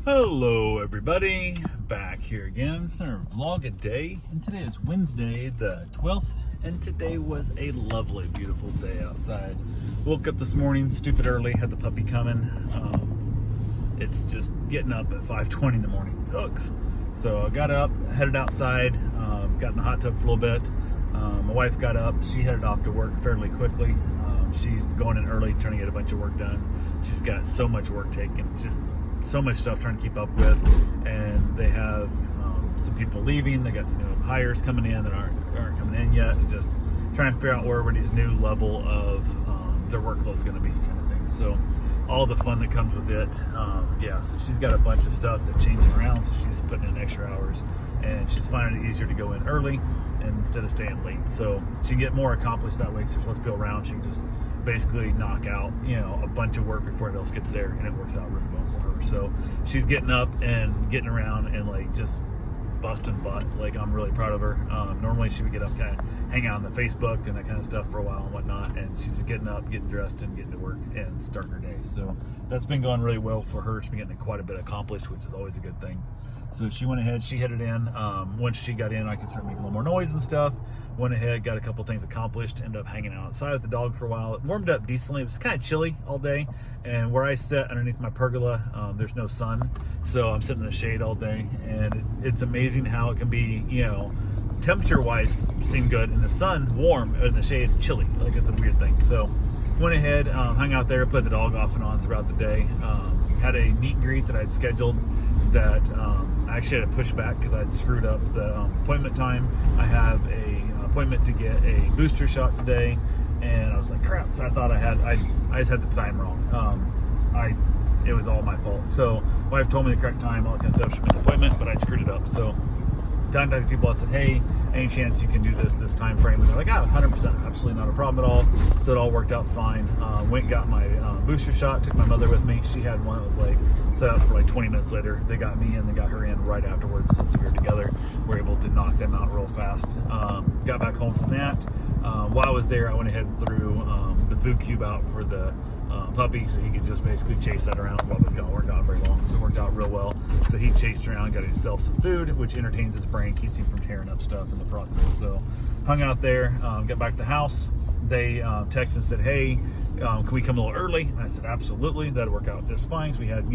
Hello everybody, back here again for our vlog a day, and today is Wednesday the 12th, and today was a lovely, beautiful day outside. Woke up this morning stupid early, had the puppy coming. It's just getting up at 5:20 in the morning sucks. So I got up, headed outside, got in the hot tub for a little bit. My wife got up, she headed off to work fairly quickly. She's going in early, trying to get a bunch of work done. She's got so much work taken, just so much stuff trying to keep up with, and they have some people leaving. They got some new hires coming in that aren't coming in yet. And just trying to figure out where everybody's new level of their workload's going to be, kind of thing. So all the fun that comes with it. So she's got a bunch of stuff that's changing around, so she's putting in extra hours, and she's finding it easier to go in early instead of staying late. So she can get more accomplished that way, because there's less people around. She can just basically knock out, a bunch of work before anyone else gets there, and it works out really well for her. So she's getting up and getting around and just busting butt. I'm really proud of her. Normally she would get up, kind of hang out on the Facebook and that kind of stuff for a while and whatnot, and she's getting up, getting dressed, and getting to work and starting her day. So that's been going really well for her. She's been getting quite a bit accomplished, which is always a good thing. So she went ahead, she headed in. Once she got in, I could start making a little more noise and stuff. Went ahead, got a couple things accomplished, ended up hanging out outside with the dog for a while. It warmed up decently. It was kind of chilly all day, and where I sit underneath my pergola, there's no sun, so I'm sitting in the shade all day, and it's amazing how it can be, temperature-wise seem good in the sun, warm, in the shade chilly. It's a weird thing. So went ahead, hung out there, put the dog off and on throughout the day. Had a meet and greet that I'd scheduled that I actually had to push back because I'd screwed up the appointment time. I have a appointment to get a booster shot today, and I was like, crap. So I thought I just had the time wrong. It was all my fault. So wife told me the correct time, all that kind of stuff, should be an appointment, but I screwed it up. So contacted people. I said, hey, any chance you can do this time frame? And they're like, 100%, absolutely not a problem at all. So it all worked out fine. Went and got my booster shot, took my mother with me. She had one that was set up for 20 minutes later. They got me in, they got her in right afterwards. Since we were together, we were able to knock them out real fast. Got back home from that. While I was there, I went ahead and threw the food cube out for the puppy, so he could just basically chase that around. What was going to work out very long, so it worked out real well. So he chased around, got himself some food, which entertains his brain, keeps him from tearing up stuff in the process. So hung out there, got back to the house. They texted and said, hey, can we come a little early? And I said, absolutely, that'd work out just fine. So we had,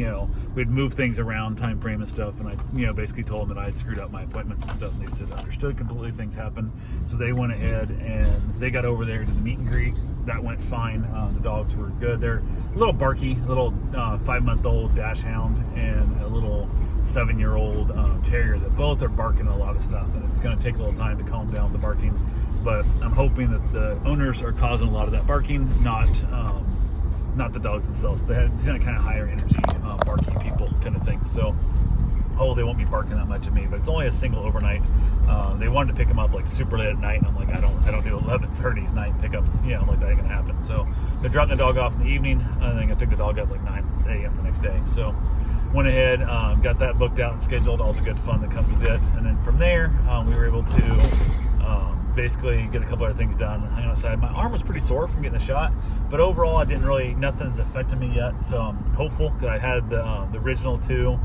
we'd move things around, time frame and stuff, and I, basically told them that I had screwed up my appointments and stuff, and they said, understood completely, things happen. So they went ahead and they got over there to the meet and greet. That went fine. The dogs were good. They're a little barky, a little 5-month-old dash hound and a little 7-year-old terrier that both are barking a lot of stuff, and it's going to take a little time to calm down the barking. But I'm hoping that the owners are causing a lot of that barking, not the dogs themselves. They're kind of higher energy, barky people kind of thing. So, they won't be barking that much at me. But it's only a single overnight. They wanted to pick them up super late at night, and I'm like, I don't do 11:30 at night pickups. That ain't gonna happen. So they're dropping the dog off in the evening, and then I pick the dog up 9 a.m. the next day. So went ahead, got that booked out and scheduled, all the good fun that comes with it, and then from there we were able to basically get a couple other things done, hang outside. My arm was pretty sore from getting the shot, but overall nothing's affected me yet, so I'm hopeful, because I had the original two.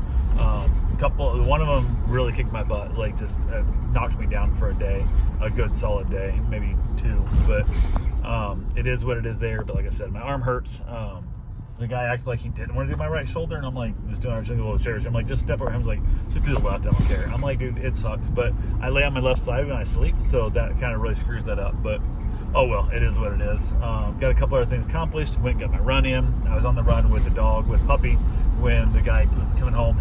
One of them really kicked my butt, just knocked me down for a day, a good solid day, maybe 2, but it is what it is there. But like I said, my arm hurts. The guy acted like he didn't want to do my right shoulder, and I'm like, just doing our little chairs. I'm like, just step over him. He's like, just do the left, I don't care. I'm like, dude, it sucks, but I lay on my left side when I sleep, so that kind of really screws that up. But oh well, it is what it is. Got a couple other things accomplished. Went and got my run in. I was on the run with the dog, with Puppy, when the guy was coming home.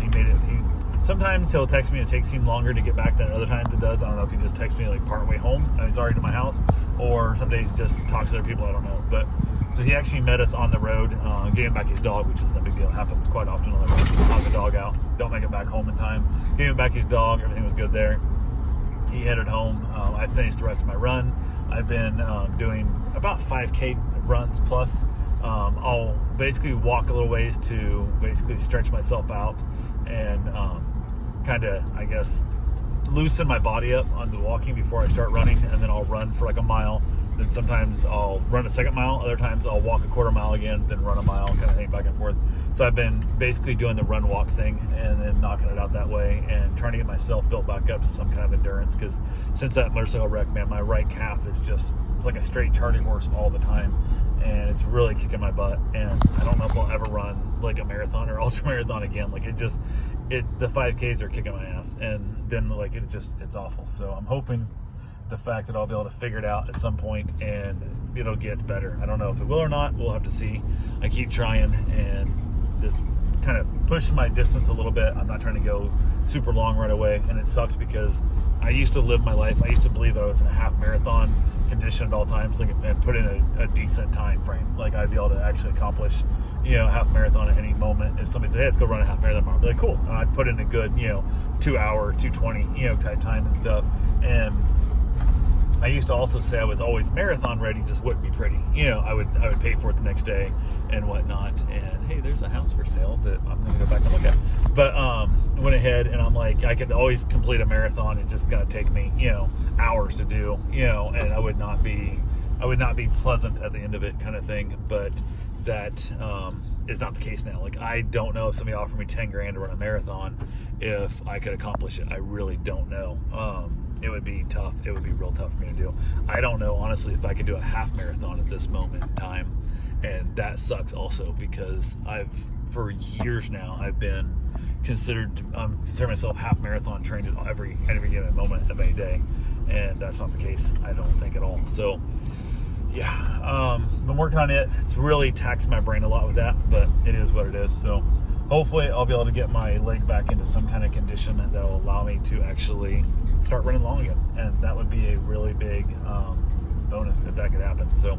Sometimes he'll text me, it takes him longer to get back than other times it does. I don't know if he just texts me part way home and he's already to my house, or some days he just talks to other people, I don't know. But so he actually met us on the road, gave back his dog, which isn't a big deal. It happens quite often on the road. Knock the dog out, don't make it back home in time. Gave him back his dog, everything was good there. He headed home. I finished the rest of my run. I've been doing about 5K runs plus. I'll basically walk a little ways to basically stretch myself out and kind of, I guess, loosen my body up on the walking before I start running, and then I'll run for a mile, then sometimes I'll run a second mile. Other times I'll walk a quarter mile again, then run a mile, kind of thing, back and forth. So I've been basically doing the run walk thing and then knocking it out that way and trying to get myself built back up to some kind of endurance, because since that motorcycle wreck, man, my right calf is just, it's like a straight charging horse all the time, and it's really kicking my butt. And I don't know if I'll ever run like a marathon or ultra marathon again. Like the 5Ks are kicking my ass, and then like it's awful. So I'm hoping the fact that I'll be able to figure it out at some point and it'll get better. I don't know if it will or not. We'll have to see. I keep trying and just kind of pushing my distance a little bit. I'm not trying to go super long right away, and it sucks because I used to live my life. I used to believe I was in a half marathon condition at all times, like, and put in a decent time frame. Like I'd be able to actually accomplish, a half marathon at any moment. If somebody said, "Hey, let's go run a half marathon," I'd be like, "Cool." And I'd put in a good, 2 hour, 2:20, type time and stuff. And I used to also say I was always marathon ready, just wouldn't be pretty. I would pay for it the next day and whatnot. And hey, there's a house for sale that I'm gonna go back and look at. But I went ahead and I'm like, I could always complete a marathon. It's just gonna take me, hours to do, and I would not be pleasant at the end of it, kind of thing. But that is not the case now. Like, I don't know if somebody offered me 10 grand to run a marathon, if I could accomplish it. I really don't know. It would be tough. It would be real tough for me to do. I don't know, honestly, if I could do a half marathon at this moment in time. And that sucks also, because for years now, I've been consider myself half marathon trained at every given moment of any day. And that's not the case, I don't think, at all. So yeah, been working on it. It's really taxed my brain a lot with that, but it is what it is. So hopefully I'll be able to get my leg back into some kind of condition that will allow me to actually start running long again. And that would be a really big bonus if that could happen. So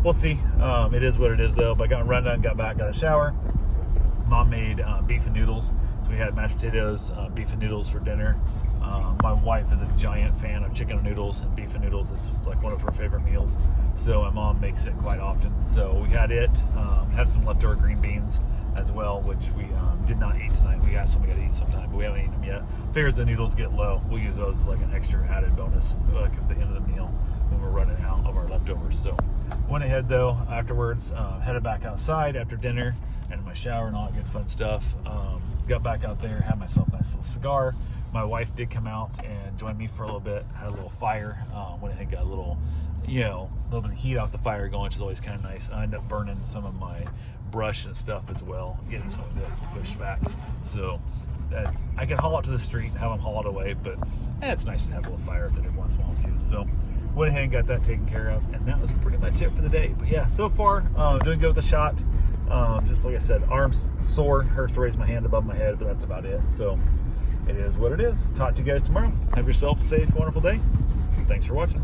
we'll see. It is what it is, though. But I got my run done, got back, got a shower. Mom made beef and noodles. So we had mashed potatoes, beef and noodles for dinner. My wife is a giant fan of chicken noodles and beef and noodles. It's like one of her favorite meals. So my mom makes it quite often. So we had it, had some leftover green beans as well, which we did not eat tonight. We got some we got to eat sometime, but we haven't eaten them yet. Figures the noodles get low, we'll use those as like an extra added bonus, like at the end of the meal when we're running out of our leftovers. So went ahead though afterwards, headed back outside after dinner and my shower and all that good fun stuff. Got back out there, had myself a nice little cigar. My wife did come out and join me for a little bit, had a little fire, went ahead and got a little bit of heat off the fire going, which is always kind of nice. I ended up burning some of my brush and stuff as well, getting some of it pushed back. So I could haul it to the street and have them haul it away, but it's nice to have a little fire every once in a while too. So went ahead and got that taken care of, and that was pretty much it for the day. But yeah, so far doing good with the shot. Just like I said, arms sore, hurts to raise my hand above my head, but that's about it. So it is what it is. Talk to you guys tomorrow. Have yourself a safe, wonderful day. Thanks for watching.